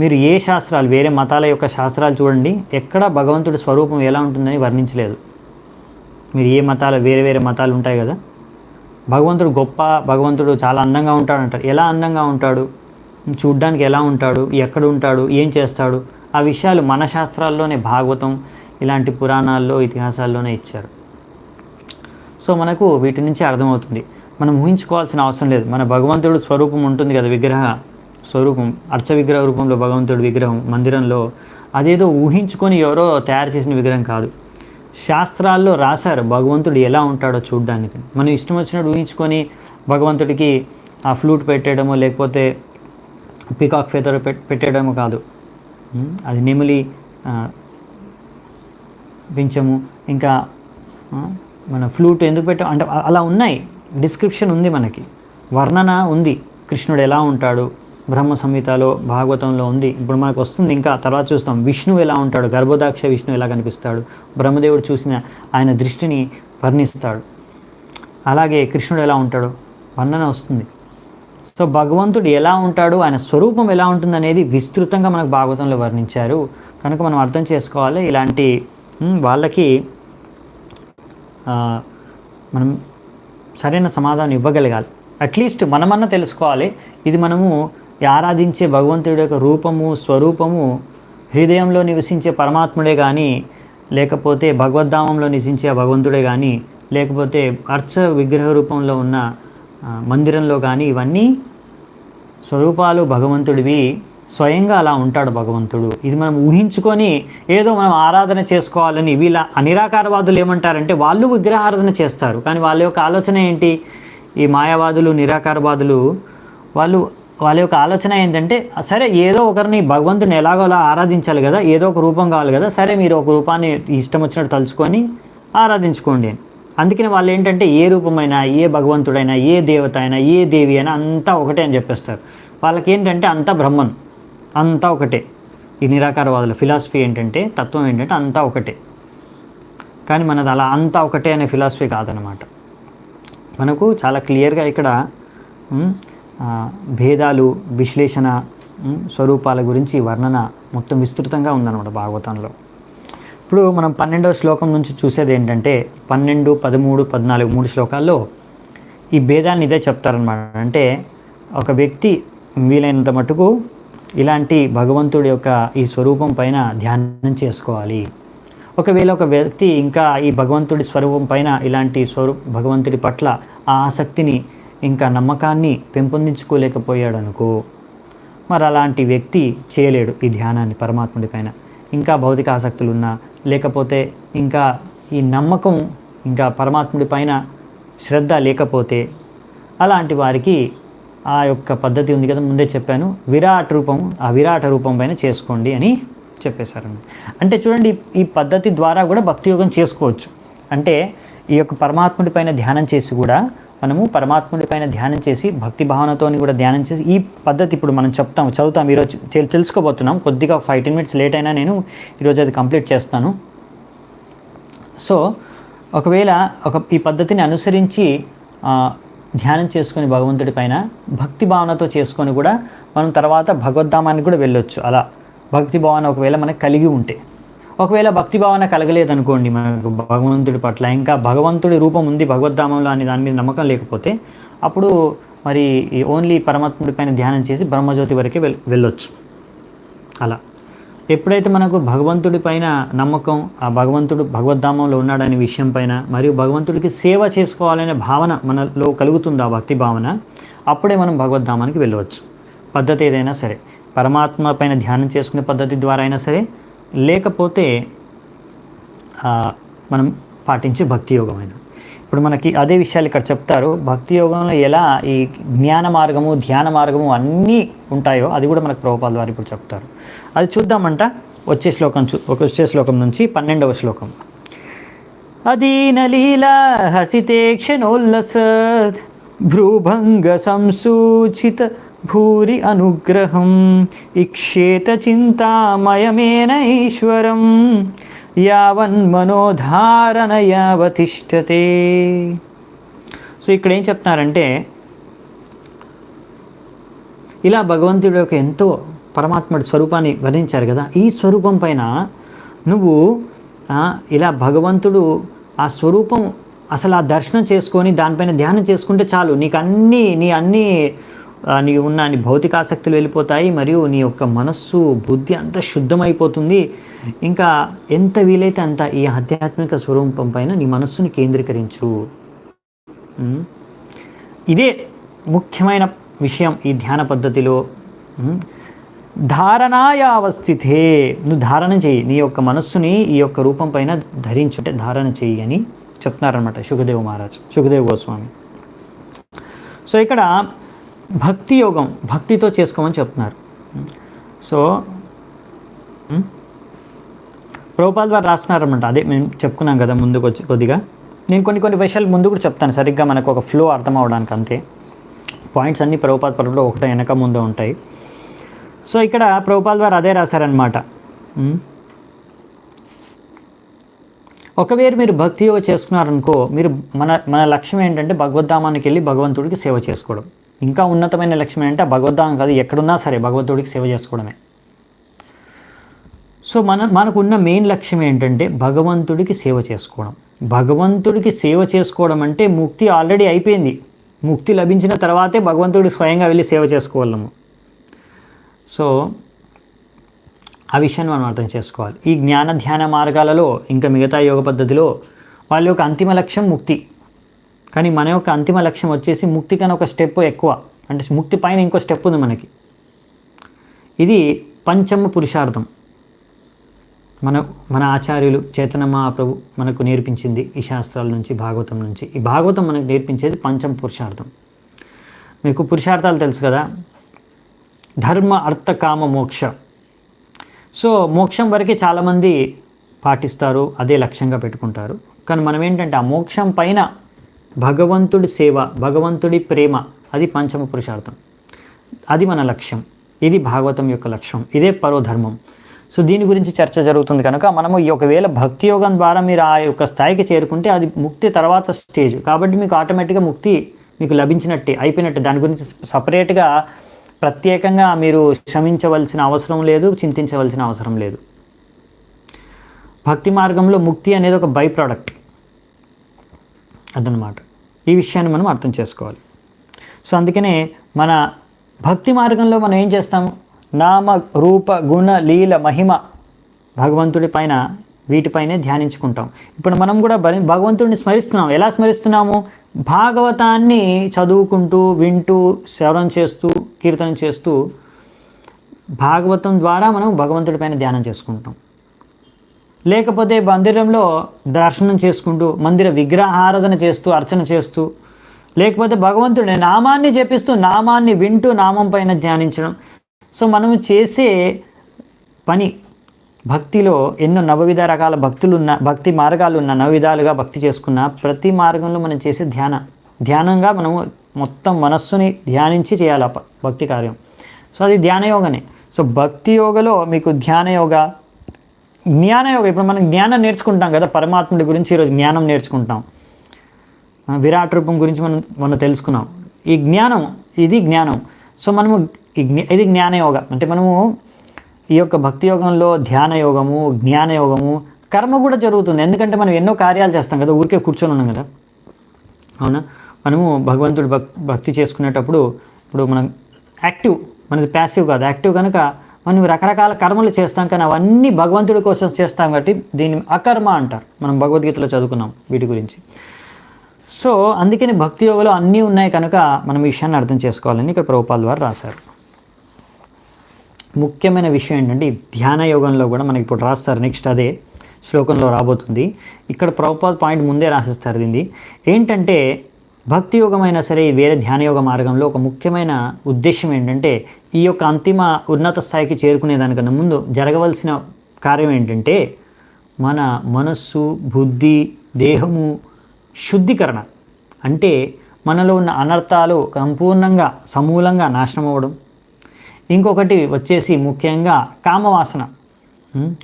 మీరు ఏ శాస్త్రాలు, వేరే మతాల యొక్క శాస్త్రాలు చూడండి, ఎక్కడ భగవంతుడి స్వరూపం ఎలా ఉంటుందని వర్ణించలేదు. మీరు ఏ మతాలు, వేరే మతాలు ఉంటాయి కదా, భగవంతుడు గొప్ప, భగవంతుడు చాలా అందంగా ఉంటాడు అంటారు. ఎలా అందంగా ఉంటాడు, చూడ్డానికి ఎలా ఉంటాడు, ఎక్కడ ఉంటాడు, ఏం చేస్తాడు, ఆ విషయాలు మన శాస్త్రాల్లోనే, భాగవతం ఇలాంటి పురాణాల్లో, ఇతిహాసాల్లోనే ఇచ్చారు. సో మనకు వీటి నుంచి అర్థమవుతుంది, మనం ఊహించుకోవాల్సిన అవసరం లేదు. మన భగవంతుడు స్వరూపం ఉంటుంది కదా, విగ్రహ స్వరూపం, అర్చ విగ్రహ రూపంలో భగవంతుడి విగ్రహం మందిరంలో, అదేదో ఊహించుకొని ఎవరో తయారు చేసిన విగ్రహం కాదు. శాస్త్రాల్లో రాశారు భగవంతుడు ఎలా ఉంటాడో చూడ్డానికి. మనం ఇష్టం వచ్చినట్టు ఊహించుకొని భగవంతుడికి ఆ ఫ్లూట్ పెట్టేయడమో, లేకపోతే పీకాక్ ఫెదర్ పెట్టేయడమో కాదు. అది నెమిలి పించము, ఇంకా మన ఫ్లూట్ ఎందుకు పెట్టాం అంటే అలా ఉన్నాయి, డిస్క్రిప్షన్ ఉంది, మనకి వర్ణన ఉంది, కృష్ణుడు ఎలా ఉంటాడు బ్రహ్మ సంహితలో, భాగవతంలో ఉంది. ఇప్పుడు మనకు వస్తుంది, ఇంకా తర్వాత చూస్తాం విష్ణువు ఎలా ఉంటాడు, గర్భోదాక్ష విష్ణువు ఎలా కనిపిస్తాడు, బ్రహ్మదేవుడు చూసిన ఆయన దృష్టిని వర్ణిస్తాడు. అలాగే కృష్ణుడు ఎలా ఉంటాడో వర్ణన వస్తుంది. సో భగవంతుడు ఎలా ఉంటాడు, ఆయన స్వరూపం ఎలా ఉంటుంది అనేది విస్తృతంగా మనకు భాగవతంలో వర్ణించారు. కనుక మనం అర్థం చేసుకోవాలి, ఇలాంటి వాళ్ళకి మనం సరైన సమాధానం ఇవ్వగలగాలి. అట్లీస్ట్ మనమన్నా తెలుసుకోవాలి, ఇది మనము ఆరాధించే భగవంతుడి యొక్క రూపము, స్వరూపము హృదయంలో నివసించే పరమాత్ముడే కానీ, లేకపోతే భగవద్ధామంలో నివసించే భగవంతుడే కానీ, లేకపోతే అర్చ విగ్రహ రూపంలో ఉన్న మందిరంలో కానీ, ఇవన్నీ స్వరూపాలు భగవంతుడివి. స్వయంగా అలా ఉంటాడు భగవంతుడు. ఇది మనం ఊహించుకొని ఏదో మనం ఆరాధన చేసుకోవాలని, వీళ్ళ నిరాకారవాదులు ఏమంటారంటే వాళ్ళు విగ్రహారాధన చేస్తారు, కానీ వాళ్ళ యొక్క ఆలోచన ఏంటి, ఈ మాయావాదులు, నిరాకారవాదులు వాళ్ళ యొక్క ఆలోచన ఏంటంటే, సరే ఏదో ఒకరిని భగవంతుని ఎలాగోలా ఆరాధించాలి కదా, ఏదో ఒక రూపం కావాలి కదా, సరే మీరు ఒక రూపాన్ని ఇష్టం వచ్చినట్టు తలుచుకొని ఆరాధించుకోండి. అందుకని వాళ్ళు ఏంటంటే ఏ రూపమైనా, ఏ భగవంతుడైనా, ఏ దేవత అయినా, ఏ దేవి అయినా అంతా ఒకటే అని చెప్పేస్తారు. వాళ్ళకి ఏంటంటే అంతా బ్రహ్మన్, అంతా ఒకటే. ఈ నిరాకారవాదుల ఫిలాసఫీ ఏంటంటే, తత్వం ఏంటంటే అంతా ఒకటే. కానీ మనది అలా అంతా ఒకటే అనే ఫిలాసఫీ కాదనమాట. మనకు చాలా క్లియర్గా ఇక్కడ భేదాలు, విశ్లేషణ, స్వరూపాల గురించి వర్ణన మొత్తం విస్తృతంగా ఉందన్నమాట భాగవతంలో. ఇప్పుడు మనం 12వ శ్లోకం నుంచి చూసేది ఏంటంటే 12, 13, 14 3 శ్లోకాల్లో ఈ భేదాన్ని ఇదే చెప్తారనమాట. అంటే ఒక వ్యక్తి వీలైనంత మటుకు ఇలాంటి భగవంతుడి యొక్క ఈ స్వరూపం పైన ధ్యానం చేసుకోవాలి. ఒకవేళ ఒక వ్యక్తి ఇంకా ఈ భగవంతుడి స్వరూపం పైన, ఇలాంటి భగవంతుడి పట్ల ఆ ఆసక్తిని, ఇంకా నమ్మకాన్ని పెంపొందించుకోలేకపోయాడు అనుకో, మరి అలాంటి వ్యక్తి చేయలేడు ఈ ధ్యానాన్ని పరమాత్ముడి పైన. ఇంకా భౌతిక ఆసక్తులు ఉన్నా, లేకపోతే ఇంకా ఈ నమ్మకం, ఇంకా పరమాత్ముడి పైన శ్రద్ధ లేకపోతే, అలాంటి వారికి ఆ యొక్క పద్ధతి ఉంది కదా, ముందే చెప్పాను, ఆ విరాట రూపం పైన చేసుకోండి అని చెప్పేశారండి. అంటే చూడండి, ఈ పద్ధతి ద్వారా కూడా భక్తి యోగం చేసుకోవచ్చు. అంటే ఈ యొక్క పరమాత్ముడి పైన ధ్యానం చేసి కూడా మనము పరమాత్ముడి పైన ధ్యానం చేసి, భక్తి భావనతో కూడా ధ్యానం చేసి, ఈ పద్ధతి ఇప్పుడు మనం చదువుతాం ఈరోజు, తెలుసుకోబోతున్నాం. కొద్దిగా 5-10 minutes లేట్ అయినా నేను ఈరోజు అది కంప్లీట్ చేస్తాను. సో ఒకవేళ ఈ పద్ధతిని అనుసరించి ధ్యానం చేసుకొని భగవంతుడి పైన భక్తి భావనతో చేసుకొని కూడా మనం తర్వాత భగవద్ధామానికి కూడా వెళ్ళొచ్చు. అలా భక్తి భావన ఒకవేళ మనకు కలిగి ఉంటే. ఒకవేళ భక్తి భావన కలగలేదనుకోండి మనకు భగవంతుడి పట్ల, ఇంకా భగవంతుడి రూపం ఉంది భగవద్ధామంలో అని దాని మీద నమ్మకం లేకపోతే, అప్పుడు మరి ఓన్లీ పరమాత్ముడి పైన ధ్యానం చేసి బ్రహ్మజ్యోతి వరకే వెళ్ళొచ్చు. అలా ఎప్పుడైతే మనకు భగవంతుడి పైన నమ్మకం, ఆ భగవంతుడు భగవద్ధామంలో ఉన్నాడనే విషయం పైన, మరియు భగవంతుడికి సేవ చేసుకోవాలనే భావన మనలో కలుగుతుంది, ఆ భక్తి భావన, అప్పుడే మనం భగవద్ధామానికి వెళ్ళవచ్చు. పద్ధతి ఏదైనా సరే, పరమాత్మ పైన ధ్యానం చేసుకునే పద్ధతి ద్వారా అయినా సరే, లేకపోతే మనం పాటించే భక్తి యోగమైన. ఇప్పుడు మనకి అదే విషయాలు ఇక్కడ చెప్తారు. భక్తి యోగంలో ఎలా ఈ జ్ఞాన మార్గము, ధ్యాన మార్గము అన్నీ ఉంటాయో అది కూడా మనకు ప్రభుపాదుల వారు ఇప్పుడు చెప్తారు. అది చూద్దామంట. వచ్చే శ్లోకం నుంచి 12వ శ్లోకం. అదీనలీలా హసితే క్షణోల్లసత్ భ్రూభంగ సంసూచిత భూరి అనుగ్రహం ఇక్షేత చింతామయమేన ఈశ్వరం యావన్మనోధారణ యావతిష్టతే. సో ఇక్కడ ఏం చెప్తున్నారంటే, ఇలా భగవంతుడి యొక్క ఎంతో పరమాత్ముడి స్వరూపాన్ని వర్ణించారు కదా. ఈ స్వరూపం పైన నువ్వు ఇలా భగవంతుడు ఆ స్వరూపం అసలు ఆ దర్శనం చేసుకొని దానిపైన ధ్యానం చేసుకుంటే చాలు, నీకు నీ ఉన్న నీ భౌతిక ఆసక్తులు వెళ్ళిపోతాయి, మరియు నీ యొక్క మనస్సు బుద్ధి అంతా శుద్ధమైపోతుంది. ఇంకా ఎంత వీలైతే అంత ఈ ఆధ్యాత్మిక స్వరూపం పైన నీ మనస్సుని కేంద్రీకరించు. ఇదే ముఖ్యమైన విషయం ఈ ధ్యాన పద్ధతిలో. ధారణాయావస్థితే, నువ్వు ధారణ చెయ్యి, నీ యొక్క మనస్సుని ఈ యొక్క రూపం పైన ధరించు, అంటే ధారణ చెయ్యి అని చెప్తున్నారనమాట సుఖదేవ్ గోస్వామి. సో ఇక్కడ భక్తి యోగం భక్తితో చేసుకోమని చెప్తున్నారు. సో ప్రభుపాదుల వారు రాస్తున్నారనమాట. అదే మేము చెప్పుకున్నాం కదా ముందుకు వచ్చి కొద్దిగా. నేను కొన్ని విషయాలు ముందు కూడా చెప్తాను, సరిగ్గా మనకు ఒక ఫ్లో అర్థం అవడానికి. అంతే, పాయింట్స్ అన్నీ ప్రభుపాద పరంలో ఒకటే వెనక ముందు ఉంటాయి. సో ఇక్కడ ప్రభుపాదుల వారు అదే రాశారనమాట. ఒకవేళ మీరు భక్తి యోగ చేసుకున్నారనుకో, మీరు మన లక్ష్యం ఏంటంటే భగవద్ధామానికి వెళ్ళి భగవంతుడికి సేవ చేసుకోవడం. ఇంకా ఉన్నతమైన లక్ష్యం ఏంటంటే భగవద్ధామం కాదు, ఎక్కడున్నా సరే భగవంతుడికి సేవ చేసుకోవడమే. సో మనకున్న మెయిన్ లక్ష్యం ఏంటంటే భగవంతుడికి సేవ చేసుకోవడం. భగవంతుడికి సేవ చేసుకోవడం అంటే ముక్తి ఆల్రెడీ అయిపోయింది. ముక్తి లభించిన తర్వాతే భగవంతుడికి స్వయంగా వెళ్ళి సేవ చేసుకోగలము. సో ఆ విషయాన్ని మనం అర్థం చేసుకోవాలి. ఈ జ్ఞాన ధ్యాన మార్గాలలో ఇంకా మిగతా యోగ పద్ధతిలో వాళ్ళ యొక్క అంతిమ లక్ష్యం ముక్తి. కానీ మన యొక్క అంతిమ లక్ష్యం వచ్చేసి ముక్తి కన్నా ఒక స్టెప్ ఎక్కువ, అంటే ముక్తి పైన ఇంకో స్టెప్ ఉంది మనకి. ఇది పంచమ పురుషార్థం. మన ఆచార్యులు చైతన్య మహాప్రభు మనకు నేర్పించింది ఈ శాస్త్రాల నుంచి, భాగవతం నుంచి. ఈ భాగవతం మనకు నేర్పించేది పంచమ పురుషార్థం. మీకు పురుషార్థాలు తెలుసు కదా, ధర్మ అర్థ కామ మోక్ష. సో మోక్షం వరకే చాలామంది పాటిస్తారు, అదే లక్ష్యంగా పెట్టుకుంటారు. కానీ మనం ఏంటంటే ఆ మోక్షం పైన భగవంతుడి సేవ, భగవంతుడి ప్రేమ, అది పంచమ పురుషార్థం. అది మన లక్ష్యం. ఇది భాగవతం యొక్క లక్ష్యం. ఇదే పరోధర్మం. సో దీని గురించి చర్చ జరుగుతుంది కనుక మనము ఈ ఒకవేళ భక్తి యోగం ద్వారా మీరు ఆ యొక్క స్థాయికి చేరుకుంటే అది ముక్తి తర్వాత స్టేజ్. కాబట్టి మీకు ఆటోమేటిక్గా ముక్తి మీకు లభించినట్టే, అయిపోయినట్టే. దాని గురించి సపరేట్గా ప్రత్యేకంగా మీరు శ్రమించవలసిన అవసరం లేదు, చింతించవలసిన అవసరం లేదు. భక్తి మార్గంలో ముక్తి అనేది ఒక బై ప్రోడక్ట్ అదనమాట. ఈ విషయాన్ని మనం అర్థం చేసుకోవాలి. సో అందుకనే మన భక్తి మార్గంలో మనం ఏం చేస్తాము, నామ రూప గుణ లీల మహిమ భగవంతుడి పైన వీటిపైనే ధ్యానించుకుంటాం. ఇప్పుడు మనం కూడా భగవంతుడిని స్మరిస్తున్నాం. ఎలా స్మరిస్తున్నాము? భాగవతాన్ని చదువుకుంటూ, వింటూ, శ్రవణం చేస్తూ, కీర్తనం చేస్తూ భాగవతం ద్వారా మనం భగవంతుడి పైన ధ్యానం చేసుకుంటాం. లేకపోతే మందిరంలో దర్శనం చేసుకుంటూ, మందిర విగ్రహారాధన చేస్తూ, అర్చన చేస్తూ, లేకపోతే భగవంతుడి నామాన్ని జపిస్తూ, నామాన్ని వింటూ, నామం పైన ధ్యానించడం. సో మనం చేసే పని భక్తిలో ఎన్నో నవవిధ రకాల భక్తి మార్గాలు ఉన్న, నవవిధాలుగా భక్తి చేసుకున్న ప్రతి మార్గంలో మనం చేసే ధ్యానంగా మనము మొత్తం మనస్సుని ధ్యానించి చేయాలి భక్తి కార్యం. సో అది ధ్యానయోగనే. సో భక్తి యోగలో మీకు ధ్యానయోగ, జ్ఞానయోగ. ఇప్పుడు మనం జ్ఞానం నేర్చుకుంటాం కదా, పరమాత్ముడి గురించి ఈరోజు జ్ఞానం నేర్చుకుంటాం. విరాట్ రూపం గురించి మనం తెలుసుకున్నాం. ఈ జ్ఞానం, ఇది జ్ఞానం. సో మనము ఇది జ్ఞానయోగ అంటే మనము ఈ యొక్క భక్తి యోగంలో ధ్యాన యోగము, జ్ఞాన యోగము, కర్మ కూడా జరుగుతుంది. ఎందుకంటే మనం ఎన్నో కార్యాలు చేస్తాం కదా, ఊరికే కూర్చొని ఉన్నాం కదా, అవునా. మనము భగవంతుడు భక్తి చేసుకునేటప్పుడు ఇప్పుడు మనం యాక్టివ్, మనది ప్యాసివ్ కాదు, యాక్టివ్ కనుక మనం రకరకాల కర్మలు చేస్తాం, కానీ అవన్నీ భగవంతుడి కోసం చేస్తాం కాబట్టి దీన్ని అకర్మ అంటారు. మనం భగవద్గీతలో చదువుకున్నాం వీటి గురించి. సో అందుకని భక్తి యోగంలో అన్నీ ఉన్నాయి కనుక మనం ఈ విషయాన్ని అర్థం చేసుకోవాలని ఇక్కడ ప్రభుపాద ద్వారా రాశారు. ముఖ్యమైన విషయం ఏంటంటే ఈ ధ్యాన యోగంలో కూడా మనకి ఇప్పుడు రాస్తారు, నెక్స్ట్ అదే శ్లోకంలో రాబోతుంది. ఇక్కడ ప్రభుపాద పాయింట్ ముందే రాసిస్తారు. దీన్ని ఏంటంటే భక్తి యోగం అయినా సరే వేరే ధ్యాన యోగ మార్గంలో ఒక ముఖ్యమైన ఉద్దేశం ఏంటంటే ఈ యొక్క అంతిమ ఉన్నత స్థాయికి చేరుకునే దానికన్నా ముందు జరగవలసిన కార్యం ఏంటంటే మన మనస్సు, బుద్ధి, దేహము శుద్ధీకరణ. అంటే మనలో ఉన్న అనర్థాలు సంపూర్ణంగా సమూలంగా నాశనం అవ్వడం. ఇంకొకటి వచ్చేసి ముఖ్యంగా కామవాసన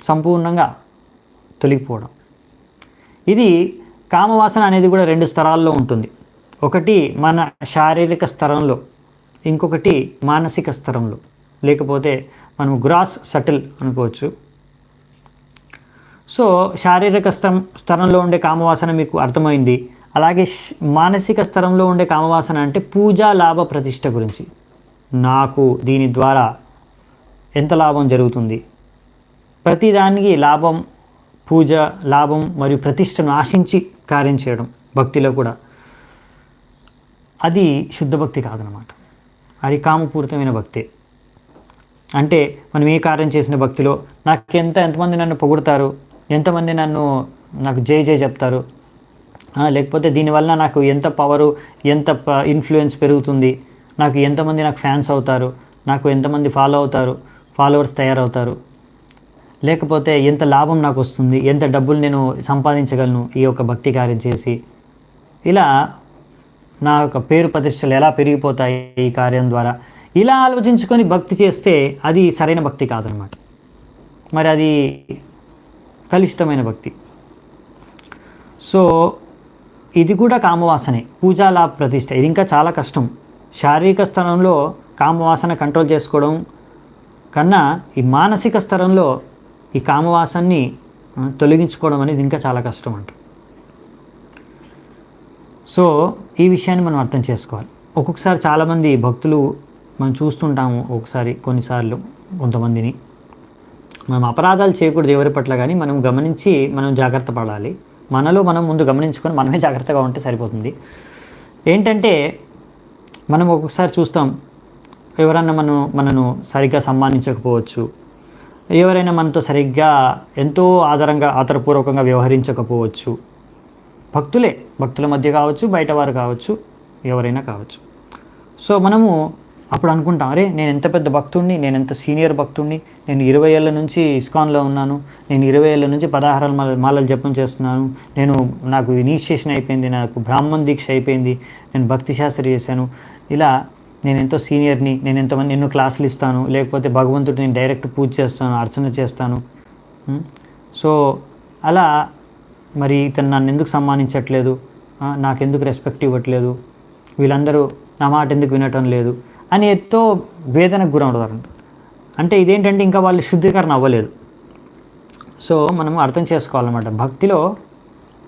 సంపూర్ణంగా తొలగిపోవడం. ఇది కామవాసన అనేది కూడా 2 స్తరాల్లో ఉంటుంది. ఒకటి మన శారీరక స్తరంలో, ఇంకొకటి మానసిక స్తరంలో, లేకపోతే మనం గ్రాస్ సటిల్ అనుకోవచ్చు. సో శారీరక స్తరంలో ఉండే కామవాసన మీకు అర్థమైంది. అలాగే మానసిక స్తరంలో ఉండే కామవాసన అంటే పూజా లాభ ప్రతిష్ట గురించి. నాకు దీని ద్వారా ఎంత లాభం జరుగుతుంది, ప్రతిదానికి లాభం, పూజ, లాభం మరియు ప్రతిష్టను ఆశించి కార్యం చేయడం భక్తిలో కూడా అది శుద్ధ భక్తి కాదనమాట. అది కామపూరితమైన భక్తి. అంటే మనం ఏ కార్యం చేసిన భక్తిలో ఎంతమంది నన్ను పొగుడతారు, ఎంతమంది నాకు జై జై చెప్తారు, లేకపోతే దీనివల్ల నాకు ఎంత పవరు, ఎంత ఇన్ఫ్లుయెన్స్ పెరుగుతుంది, నాకు ఎంతమంది ఫ్యాన్స్ అవుతారు, నాకు ఎంతమంది ఫాలోవర్స్ తయారవుతారు, లేకపోతే ఎంత లాభం నాకు వస్తుంది, ఎంత డబ్బులు నేను సంపాదించగలను ఈ యొక్క భక్తి కార్యం చేసి, ఇలా నా యొక్క పేరు ప్రతిష్టలు ఎలా పెరిగిపోతాయి ఈ కార్యం ద్వారా, ఇలా ఆలోచించుకొని భక్తి చేస్తే అది సరైన భక్తి కాదనమాట. మరి అది కలుషితమైన భక్తి. సో ఇది కూడా కామవాసనే, పూజా లాభ ప్రతిష్ట. ఇది ఇంకా చాలా కష్టం. శారీరక స్థలంలో కామవాసన కంట్రోల్ చేసుకోవడం కన్నా ఈ మానసిక స్థలంలో ఈ కామవాసనని తొలగించుకోవడం అనేది ఇంకా చాలా కష్టం అంట. సో ఈ విషయాన్ని మనం అర్థం చేసుకోవాలి. ఒక్కొక్కసారి చాలామంది భక్తులు మనం చూస్తుంటాము, ఒకసారి కొన్నిసార్లు కొంతమందిని మనం అపరాధాలు చేయకూడదు ఎవరి పట్ల, కానీ మనం గమనించి మనం జాగ్రత్త పడాలి. మనలో మనం ముందు గమనించుకొని మనమే జాగ్రత్తగా ఉంటే సరిపోతుంది. ఏంటంటే మనం ఒక్కొక్కసారి చూస్తాం, ఎవరన్నా మనను సరిగ్గా సన్మానించకపోవచ్చు, ఎవరైనా మనతో సరిగ్గా ఎంతో ఆదరపూర్వకంగా వ్యవహరించకపోవచ్చు. భక్తుల మధ్య కావచ్చు, బయట వారు కావచ్చు, ఎవరైనా కావచ్చు. సో మనము అప్పుడు అనుకుంటాం, అరే నేను ఎంత పెద్ద భక్తుడిని, నేను ఎంత సీనియర్ భక్తుడిని, నేను 20 ఏళ్ళ నుంచి ఇస్కాన్లో ఉన్నాను, నేను 20 ఏళ్ళ నుంచి 16 మాలలు జపం చేస్తున్నాను, నాకు ఇనీషియేషన్ అయిపోయింది, నాకు బ్రాహ్మణ దీక్ష అయిపోయింది, నేను భక్తి శాస్త్రి చేశాను, ఇలా నేను ఎంతో సీనియర్ని, నేను ఎన్నో క్లాసులు ఇస్తాను, లేకపోతే భగవంతుడిని నేను డైరెక్ట్ పూజ చేస్తాను, అర్చన చేస్తాను. సో అలా మరి ఇతను నన్ను ఎందుకు సన్మానించట్లేదు, నాకెందుకు రెస్పెక్ట్ ఇవ్వట్లేదు, వీళ్ళందరూ నా మాట ఎందుకు వినటం లేదు అని ఎంతో వేదనకు గురవుతారు. అంటే ఇదేంటంటే ఇంకా వాళ్ళు శుద్ధీకరణ అవ్వలేదు. సో మనం అర్థం చేసుకోవాలన్నమాట. భక్తిలో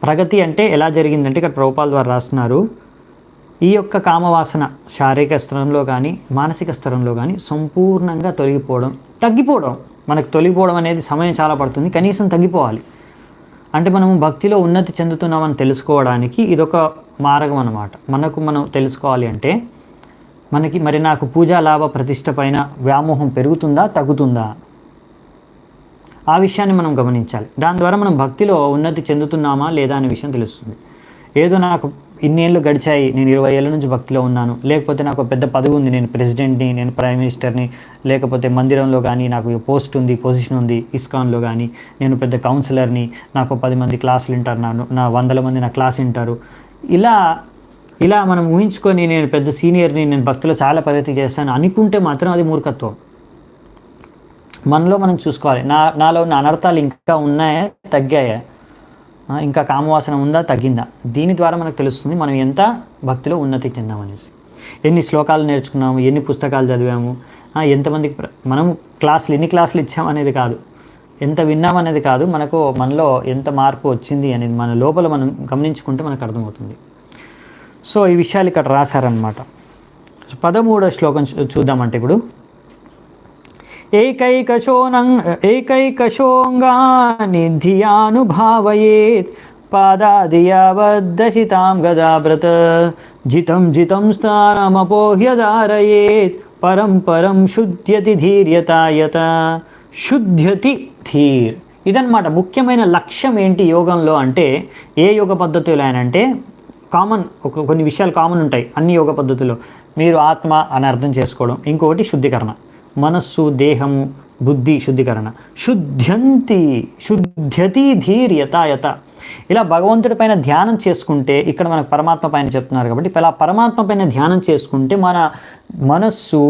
ప్రగతి అంటే ఎలా జరిగిందంటే ఇక్కడ ప్రభుపాద ద్వారా రాస్తున్నారు, ఈ యొక్క కామవాసన శారీరక స్తరంలో కానీ మానసిక స్తరంలో కానీ సంపూర్ణంగా తగ్గిపోవడం. మనకు తొలగిపోవడం అనేది సమయం చాలా పడుతుంది, కనీసం తగ్గిపోవాలి. అంటే మనము భక్తిలో ఉన్నతి చెందుతున్నామని తెలుసుకోవడానికి ఇదొక మార్గం అన్నమాట. మనం తెలుసుకోవాలి అంటే మరి నాకు పూజా లాభ ప్రతిష్ట పైన వ్యామోహం పెరుగుతుందా, తగ్గుతుందా, ఆ విషయాన్ని మనం గమనించాలి. దాని ద్వారా మనం భక్తిలో ఉన్నతి చెందుతున్నామా లేదా అనే విషయం తెలుస్తుంది. ఏదో నాకు ఇన్నేళ్ళు గడిచాయి, నేను 20 ఏళ్ళ నుంచి భక్తిలో ఉన్నాను, లేకపోతే నాకు పెద్ద పదవి ఉంది, నేను ప్రెసిడెంట్ని, నేను ప్రైమ్ మినిస్టర్ని, లేకపోతే మందిరంలో కానీ నాకు పొజిషన్ ఉంది ఇస్కాన్లో కానీ, నేను పెద్ద కౌన్సిలర్ని, నాకు 10 మంది క్లాసులు వింటారు, నా 100 మంది నా క్లాస్ వింటారు, ఇలా మనం ఊహించుకొని నేను పెద్ద సీనియర్ని, నేను భక్తిలో చాలా ప్రగతి చేస్తాను అనుకుంటే మాత్రం అది మూర్ఖత్వం. మనలో మనం చూసుకోవాలి, నాలో ఉన్న అనర్థాలు ఇంకా ఉన్నాయా, తగ్గాయా, ఇంకా కామవాసన ఉందా, తగ్గిందా? దీని ద్వారా మనకు తెలుస్తుంది మనం ఎంత భక్తిలో ఉన్నతి చెందామనేసి. ఎన్ని శ్లోకాలు నేర్చుకున్నాము, ఎన్ని పుస్తకాలు చదివాము, ఎంతమందికి మనం ఎన్ని క్లాసులు ఇచ్చామనేది కాదు, ఎంత విన్నామనేది కాదు, మనలో ఎంత మార్పు వచ్చింది అనేది మన లోపల మనం గమనించుకుంటే మనకు అర్థమవుతుంది. సో ఈ విషయాలు ఇక్కడ రాశారనమాట. 13వ శ్లోకం చూద్దామంటే ఇప్పుడు ఏకైకశోంగాని ధియానుభావయేత్ పాదాదియావద్దశితాం గదావ్రత జితం స్థానమపోహ్యధారయేత్ పరం శుద్ధ్యతి ధీర్యతాయత. శుద్ధ్యతి ధీర్, ఇదన్నమాట ముఖ్యమైన లక్ష్యం. ఏంటి యోగంలో అంటే, ఏ యోగ పద్ధతిలో అంటే కామన్ కొన్ని విషయాలు కామన్ ఉంటాయి అన్ని యోగ పద్ధతుల్లో. మీరు ఆత్మ అని అర్థం చేసుకోవడం, ఇంకొకటి శుద్ధీకరణ, మనస్సు దేహము బుద్ధి శుద్ధీకరణ. శుద్ధ్యతి ధీర్యతాయత. ఇలా భగవంతుడి పైన ధ్యానం చేసుకుంటే, ఇక్కడ మనకు పరమాత్మ పైన చెప్తున్నారు కాబట్టి ఇలా పరమాత్మ పైన ధ్యానం చేసుకుంటే మన మనస్సు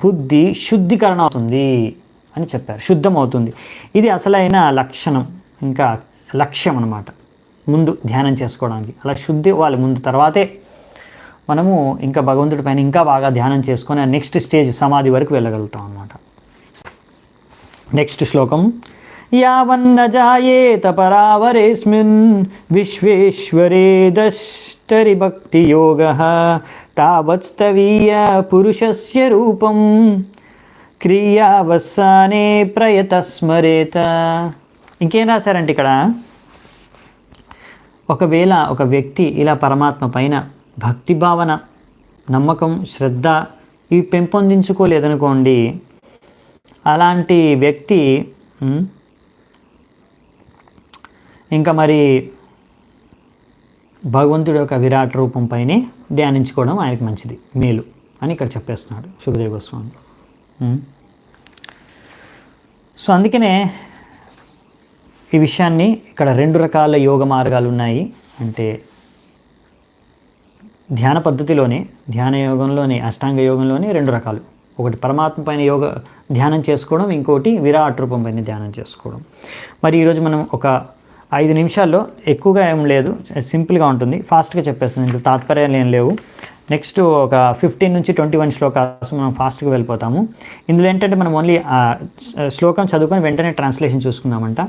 బుద్ధి శుద్ధీకరణ అవుతుంది అని చెప్పారు, శుద్ధం అవుతుంది. ఇది అసలైన లక్షణం, ఇంకా లక్ష్యం అన్నమాట ముందు ధ్యానం చేసుకోవడానికి. అలా శుద్ధి అవ్వాలి ముందు, తర్వాతే మనము ఇంకా భగవంతుడి పైన ఇంకా బాగా ధ్యానం చేసుకొని ఆ నెక్స్ట్ స్టేజ్ సమాధి వరకు వెళ్ళగలుగుతాం అన్నమాట. నెక్స్ట్ శ్లోకం యావన్న జాయేత పరావరేస్మిన్ విశ్వేశ్వరే దష్టరి భక్తి యోగః తావత్స్తవీయ పురుషస్య రూపం క్రియావసానే ప్రయతస్మరేత. ఇంకేం రాశారంటే ఇక్కడ, ఒకవేళ ఒక వ్యక్తి ఇలా పరమాత్మ పైన భక్తి భావన, నమ్మకం, శ్రద్ధ ఇవి పెంపొందించుకోలేదనుకోండి, అలాంటి వ్యక్తి ఇంకా మరి భగవంతుడి యొక్క విరాట్ రూపం పైనే ధ్యానించుకోవడం ఆయనకు మంచిది, మేలు అని ఇక్కడ చెప్పేస్తున్నాడు సుఖదేవ గోస్వామి. సో అందుకనే ఈ విషయాన్ని ఇక్కడ 2 రకాల యోగ మార్గాలు ఉన్నాయి. అంటే ధ్యాన పద్ధతిలోనే, ధ్యాన యోగంలోనే, అష్టాంగ యోగంలోనే 2 రకాలు. ఒకటి పరమాత్మ పైన ధ్యానం చేసుకోవడం, ఇంకోటి విరాట్ రూపం పైన ధ్యానం చేసుకోవడం. మరి ఈరోజు మనం ఒక 5 నిమిషాల్లో, ఎక్కువగా ఏం లేదు, సింపుల్గా ఉంటుంది, ఫాస్ట్గా చెప్పేస్తుంది, ఇంట్లో తాత్పర్యాలు ఏం లేవు. నెక్స్ట్ ఒక 15 నుంచి 21 శ్లోకాలు మనం ఫాస్ట్గా వెళ్ళిపోతాము. ఇందులో ఏంటంటే మనం ఓన్లీ శ్లోకం చదువుకొని వెంటనే ట్రాన్స్లేషన్ చూసుకుందామంట.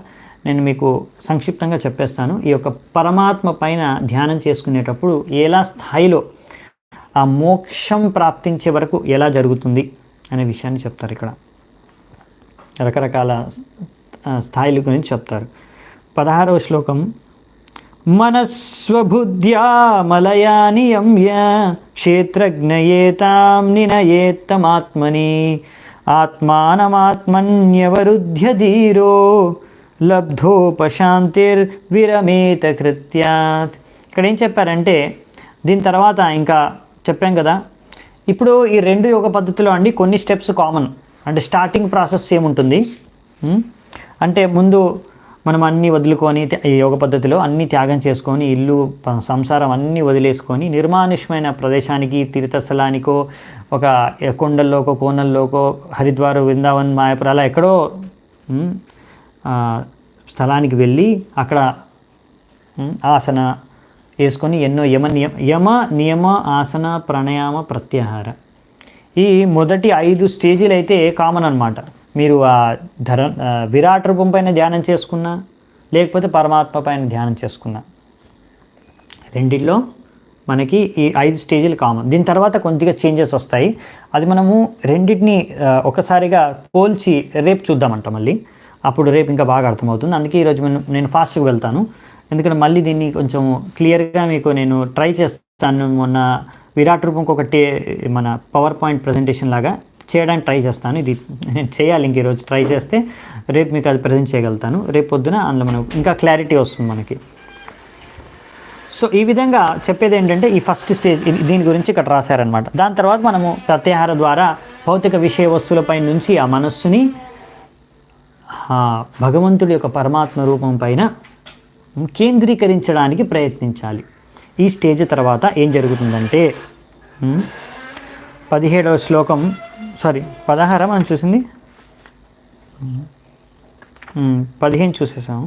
నేను మీకు సంక్షిప్తంగా చెప్పేస్తాను. ఈ యొక్క పరమాత్మ పైన ధ్యానం చేసుకునేటప్పుడు ఎలా స్థాయిలో ఆ మోక్షం ప్రాప్తించే వరకు ఎలా జరుగుతుంది అనే విషయాన్ని చెప్తారు. ఇక్కడ రకరకాల స్థాయిల గురించి చెప్తారు. 16వ శ్లోకం మనస్వబుద్ధ్యా మలయా నియమ్య క్షేత్రజ్ఞయేతాం నినయేత్తమాత్మని ఆత్మానమాత్మన్యవరుధ్య ధీరో లబ్ధోపశాంతిర్విరమేత కృత్యాత్. ఇక్కడ ఏం చెప్పారంటే, దీని తర్వాత ఇంకా చెప్పాం కదా, ఇప్పుడు ఈ 2 యోగ పద్ధతిలో అండి కొన్ని స్టెప్స్ కామన్. అంటే స్టార్టింగ్ ప్రాసెస్ ఏముంటుంది అంటే, ముందు మనం అన్నీ వదులుకొని ఈ యోగ పద్ధతిలో అన్నీ త్యాగం చేసుకొని, ఇల్లు సంసారం అన్నీ వదిలేసుకొని నిర్మానుష్యమైన ప్రదేశానికి, తీర్థస్థలానికో, ఒక కొండల్లోకో కోనల్లోకో, హరిద్వార్, వృందావన్, మాయాపూర్ అలా ఎక్కడో స్థలానికి వెళ్ళి అక్కడ ఆసన వేసుకొని ఎన్నో యమ నియమ ఆసన ప్రాణాయామ ప్రత్యాహార, ఈ మొదటి 5 స్టేజీలు అయితే కామన్ అనమాట. మీరు ఆ విరాట్ రూపం పైన ధ్యానం చేసుకున్నా, లేకపోతే పరమాత్మ పైన ధ్యానం చేసుకున్నా, రెండిట్లో మనకి ఈ 5 స్టేజీలు కామన్. దీని తర్వాత కొద్దిగా చేంజెస్ వస్తాయి. అది మనము రెండింటిని ఒకసారిగా పోల్చి రేపు చూద్దామంట మళ్ళీ. అప్పుడు రేపు ఇంకా బాగా అర్థమవుతుంది. అందుకే ఈరోజు నేను ఫాస్ట్గా వెళ్తాను, ఎందుకంటే మళ్ళీ దీన్ని కొంచెం క్లియర్గా మీకు నేను ట్రై చేస్తాను. మొన్న విరాట్ రూపంకి ఒకటి మన పవర్ పాయింట్ ప్రజెంటేషన్ లాగా చేయడానికి ట్రై చేస్తాను. ఇది నేను చేయాలి, ఇంక ఈరోజు ట్రై చేస్తే రేపు మీకు అది ప్రజెంట్ చేయగలుగుతాను. రేపు పొద్దున అందులో మనకు ఇంకా క్లారిటీ వస్తుంది మనకి. సో ఈ విధంగా చెప్పేది ఏంటంటే, ఈ ఫస్ట్ స్టేజ్ దీని గురించి ఇక్కడ రాశారనమాట. దాని తర్వాత మనము ప్రత్యాహార ద్వారా భౌతిక విషయ వస్తువులపై నుంచి ఆ మనస్సుని భగవంతుడి యొక్క పరమాత్మ రూపం పైన కేంద్రీకరించడానికి ప్రయత్నించాలి. ఈ స్టేజ్ తర్వాత ఏం జరుగుతుందంటే, 17వ శ్లోకం 16 మనం చూసింది, 15 చూసేసాము.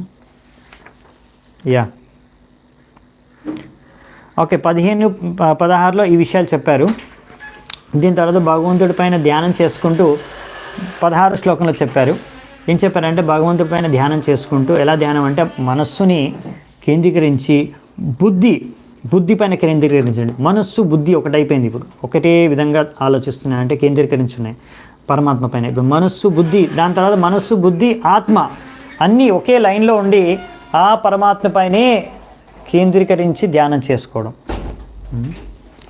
యా ఓకే, 16లో ఈ విషయాలు చెప్పారు. దీని తర్వాత భగవంతుడి పైన ధ్యానం చేసుకుంటూ 16 శ్లోకంలో చెప్పారు. ఏం చెప్పారంటే భగవంతుడి పైన ధ్యానం చేసుకుంటూ, ఎలా ధ్యానం అంటే మనస్సుని కేంద్రీకరించి బుద్ధి పైన కేంద్రీకరించండి. మనస్సు బుద్ధి ఒకటైపోయింది, ఇప్పుడు ఒకటే విధంగా ఆలోచిస్తున్నాయి, అంటే కేంద్రీకరించున్నాయి పరమాత్మ పైన. ఇప్పుడు మనస్సు బుద్ధి, దాని తర్వాత మనస్సు బుద్ధి ఆత్మ అన్నీ ఒకే లైన్లో ఉండి ఆ పరమాత్మ పైనే కేంద్రీకరించి ధ్యానం చేసుకోవడం,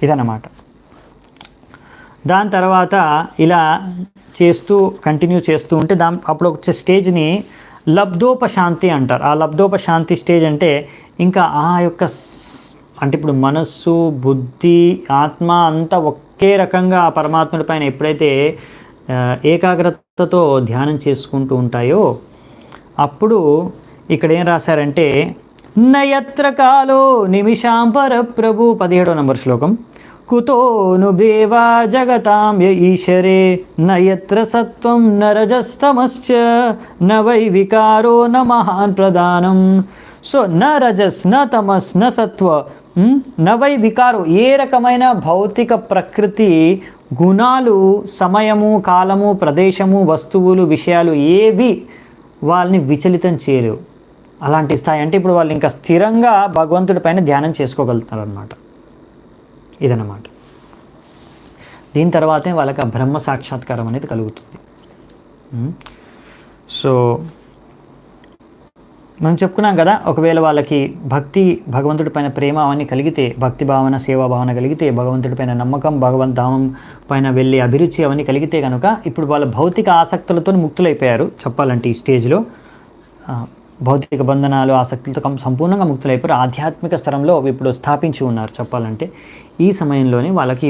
ఇదన్నమాట. దాని తర్వాత ఇలా చేస్తూ కంటిన్యూ చేస్తూ ఉంటే అప్పుడు వచ్చే స్టేజ్ని లబ్ధోపశాంతి అంటారు. ఆ లబ్ధోపశాంతి స్టేజ్ అంటే ఇంకా ఆ యొక్క అంటే ఇప్పుడు మనస్సు బుద్ధి ఆత్మ అంతా ఒకే రకంగా ఆ పరమాత్ముడి పైన ఎప్పుడైతే ఏకాగ్రతతో ధ్యానం చేసుకుంటూ ఉంటాయో అప్పుడు ఇక్కడ ఏం రాశారంటే నయత్ర కాలో నిమిషాంపర ప్రభు 17వ నంబర్ శ్లోకం. కుతోను భేవా జగతాం య ఈశ్వరే నయత్ర సత్వం నరజస్తమశ్చ న వై వికారో న మహాన్ ప్రధానం. సో న రజస్ న తమస్ న సత్వ న వై వికారో, ఏ రకమైన భౌతిక ప్రకృతి గుణాలు సమయము కాలము ప్రదేశము వస్తువులు విషయాలు ఏవి వాళ్ళని విచలితం చేయలేవు. అలాంటి స్థాయి అంటే ఇప్పుడు వాళ్ళు ఇంకా స్థిరంగా భగవంతుడి పైన ధ్యానం చేసుకోగలుగుతారు అన్నమాట, ఇదన్నమాట. దీని తర్వాతే వాళ్ళకి ఆ బ్రహ్మ సాక్షాత్కారం అనేది కలుగుతుంది. సో మనం చెప్పుకున్నాం కదా, ఒకవేళ వాళ్ళకి భక్తి భగవంతుడి పైన ప్రేమ అవన్నీ కలిగితే, భక్తి భావన సేవా భావన కలిగితే, భగవంతుడి పైన నమ్మకం భగవంతధామం పైన వెళ్ళే అభిరుచి అవన్నీ కలిగితే కనుక ఇప్పుడు వాళ్ళ భౌతిక ఆసక్తులతో ముక్తులైపోయారు. చెప్పాలంటే ఈ స్టేజ్లో భౌతిక బంధనాలు ఆసక్తులతో సంపూర్ణంగా ముక్తులైపోయారు. ఆధ్యాత్మిక స్థలంలో ఇప్పుడు ఉన్నారు చెప్పాలంటే. ఈ సమయంలోనే వాళ్ళకి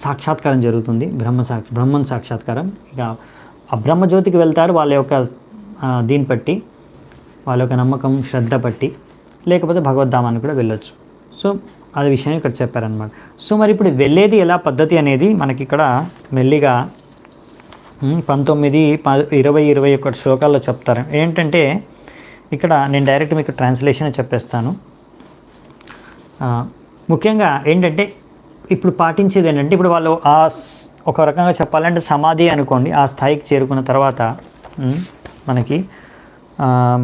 సాక్షాత్కారం జరుగుతుంది, బ్రహ్మం సాక్షాత్కారం. ఇక ఆ బ్రహ్మజ్యోతికి వెళ్తారు వాళ్ళ యొక్క దీన్ని బట్టి, వాళ్ళ యొక్క నమ్మకం శ్రద్ధ బట్టి, లేకపోతే భగవద్ధామానికి కూడా వెళ్ళొచ్చు. సో అది విషయాన్ని ఇక్కడ చెప్పారనమాట. సో మరి ఇప్పుడు వెళ్ళేది ఎలా పద్ధతి అనేది మనకి ఇక్కడ మెల్లిగా 19, 20, 21 శ్లోకాల్లో చెప్తారు. ఏంటంటే ఇక్కడ నేను డైరెక్ట్ మీకు ట్రాన్స్లేషన్ చెప్పేస్తాను. ముఖ్యంగా ఏంటంటే ఇప్పుడు పాటించేది ఏంటంటే, ఇప్పుడు వాళ్ళు ఒక రకంగా చెప్పాలంటే సమాధి అనుకోండి, ఆ స్థాయికి చేరుకున్న తర్వాత మనకి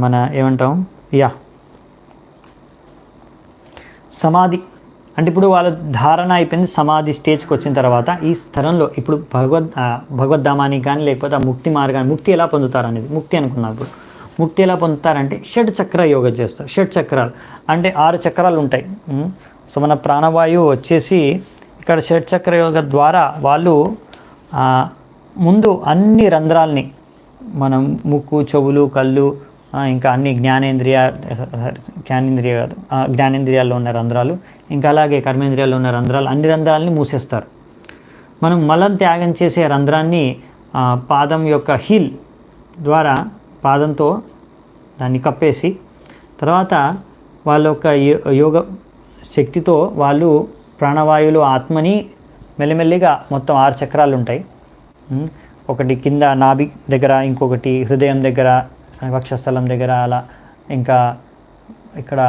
మన ఏమంటాం సమాధి అంటే ఇప్పుడు వాళ్ళ ధారణ అయిపోయింది. సమాధి స్టేజ్కి వచ్చిన తర్వాత ఈ స్థలంలో ఇప్పుడు భగవద్ధామానికి కానీ లేకపోతే ఆ ముక్తి మార్గాన్ని, ముక్తి ఎలా పొందుతారు అనేది ముక్తి అనుకున్నారు. ఇప్పుడు ముక్తి ఎలా పొందుతారంటే షడ్ చక్ర యోగ చేస్తారు. షడ్ చక్రాలు అంటే 6 చక్రాలు ఉంటాయి. సో మన ప్రాణవాయువు వచ్చేసి ఇక్కడ షడ్ చక్ర యోగ ద్వారా వాళ్ళు ముందు అన్ని రంధ్రాలని, మనం ముక్కు చెవులు కళ్ళు ఇంకా అన్ని జ్ఞానేంద్రియాల్లో ఉన్న రంధ్రాలు, ఇంకా అలాగే కర్మేంద్రియాల్లో ఉన్న రంధ్రాలు, అన్ని రంధ్రాలని మూసేస్తారు. మనం మలం త్యాగం చేసే రంధ్రాన్ని పాదం యొక్క హీల్ ద్వారా పాదంతో దాన్ని కప్పేసి, తర్వాత వాళ్ళ యొక్క యోగ శక్తితో వాళ్ళు ప్రాణవాయువులు ఆత్మని మెల్లిమెల్లిగా మొత్తం 6 చక్రాలు ఉంటాయి. ఒకటి కింద నాభి దగ్గర, ఇంకొకటి హృదయం దగ్గర, వక్షస్థలం దగ్గర, అలా ఇంకా ఇక్కడ,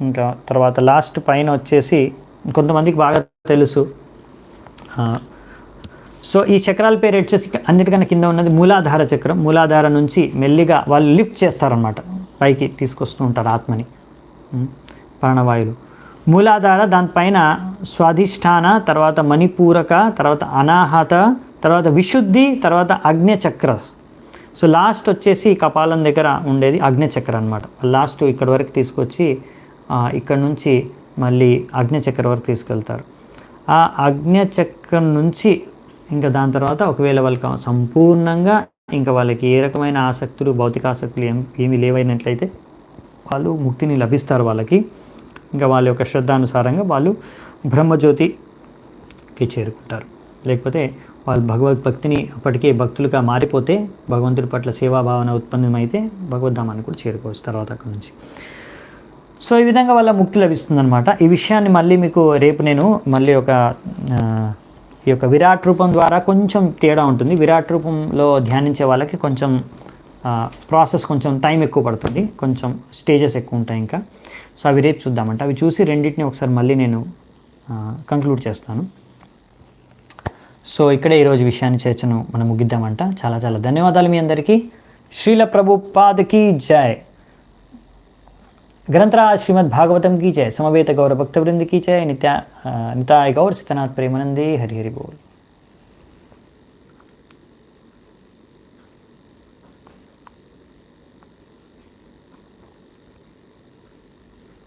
ఇంకా తర్వాత లాస్ట్ పైన వచ్చేసి కొంతమందికి బాగా తెలుసు. సో ఈ చక్రాల పేరు వచ్చేసి అన్నిటికన్నా కింద ఉన్నది మూలాధార చక్రం. మూలాధార నుంచి మెల్లిగా వాళ్ళు లిఫ్ట్ చేస్తారనమాట, పైకి తీసుకొస్తూ ఉంటారు ఆత్మని, ప్రాణవాయువులు. మూలాధార, దానిపైన స్వాధిష్టాన, తర్వాత మణిపూరక, తర్వాత అనాహత, తర్వాత విశుద్ధి, తర్వాత అగ్నిచక్ర. సో లాస్ట్ వచ్చేసి కపాలం దగ్గర ఉండేది అగ్నిచక్ర అనమాట. లాస్ట్ ఇక్కడ వరకు తీసుకొచ్చి ఇక్కడ నుంచి మళ్ళీ అగ్నిచక్ర వరకు తీసుకెళ్తారు. ఆ అగ్నిచక్రం నుంచి ఇంకా దాని తర్వాత ఒకవేళ వాళ్ళకి సంపూర్ణంగా ఇంకా వాళ్ళకి ఏ రకమైన ఆసక్తులు, భౌతిక ఆసక్తులు ఏమీ లేవైనట్లయితే వాళ్ళు ముక్తిని లభిస్తారు వాళ్ళకి. ఇంకా వాళ్ళ యొక్క శ్రద్ధానుసారంగా వాళ్ళు బ్రహ్మజ్యోతికి చేరుకుంటారు. లేకపోతే వాళ్ళు భగవద్భక్తిని అప్పటికే భక్తులుగా మారిపోతే, భగవంతుడి పట్ల సేవాభావన ఉత్పన్నమైతే భగవద్ధామాన్ని కూడా చేరుకోవచ్చు తర్వాత అక్కడి నుంచి. సో ఈ విధంగా వాళ్ళ ముక్తి లభిస్తుందన్నమాట. ఈ విషయాన్ని మళ్ళీ మీకు రేపు నేను మళ్ళీ ఈ యొక్క విరాట్ రూపం ద్వారా కొంచెం తేడా ఉంటుంది. విరాట్ రూపంలో ధ్యానించే వాళ్ళకి కొంచెం ప్రాసెస్, కొంచెం టైం ఎక్కువ పడుతుంది, కొంచెం స్టేజెస్ ఎక్కువ ఉంటాయి. ఇంకా సో అవి రేపు చూద్దామంట. అవి చూసి రెండింటిని ఒకసారి మళ్ళీ నేను కంక్లూడ్ చేస్తాను. సో ఇక్కడే ఈరోజు విషయాన్ని చర్చను మనం ముగిద్దామంట. చాలా చాలా ధన్యవాదాలు మీ అందరికీ. శ్రీల ప్రభుపాదకి జై. ग्रंथराज श्रीमद् भागवतम की जय. समवेत गौर भक्त वृंद की जय. निताय गौर सितनाथ प्रेमानंदे. हरि हरि बोल.